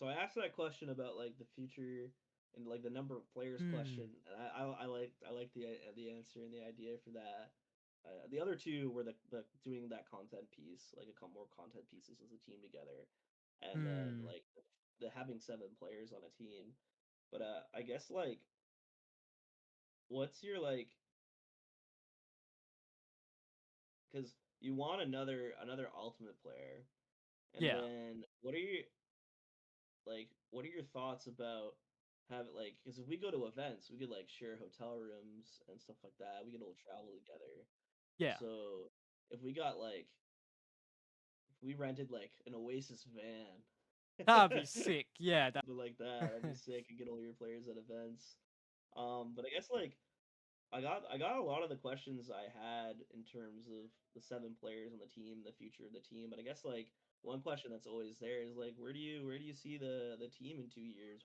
So I asked that question about like the future and like the number of players Hmm. question, and I like the answer and the idea for that. The other two were the doing that content piece, like a couple more content pieces as a team together, and then Hmm. like the having 7 players on a team. But I guess like what's your like because you want another ultimate player, and Yeah. then what are your thoughts about have it like because if we go to events we could like share hotel rooms and stuff like that, we could all travel together. Yeah. So if we got like if we rented like an Oasis van That'd be sick. Yeah. something like that, that'd be sick and get all your players at events. But I guess like I got a lot of the questions I had in terms of the 7 players on the team, the future of the team. But I guess like one question that's always there is like where do you see the team in 2 years?